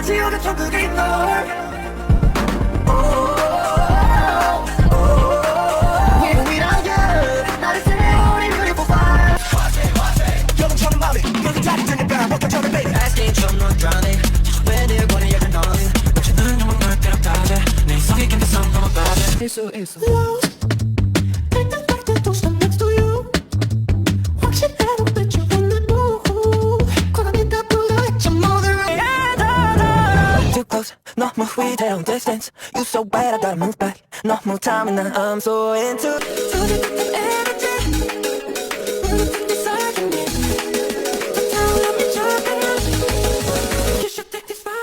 지우는 천국인 널 있어 있어 Too close, 너무 위태로운 distance. You so bad, I gotta move back. 너무 time and I'm so into.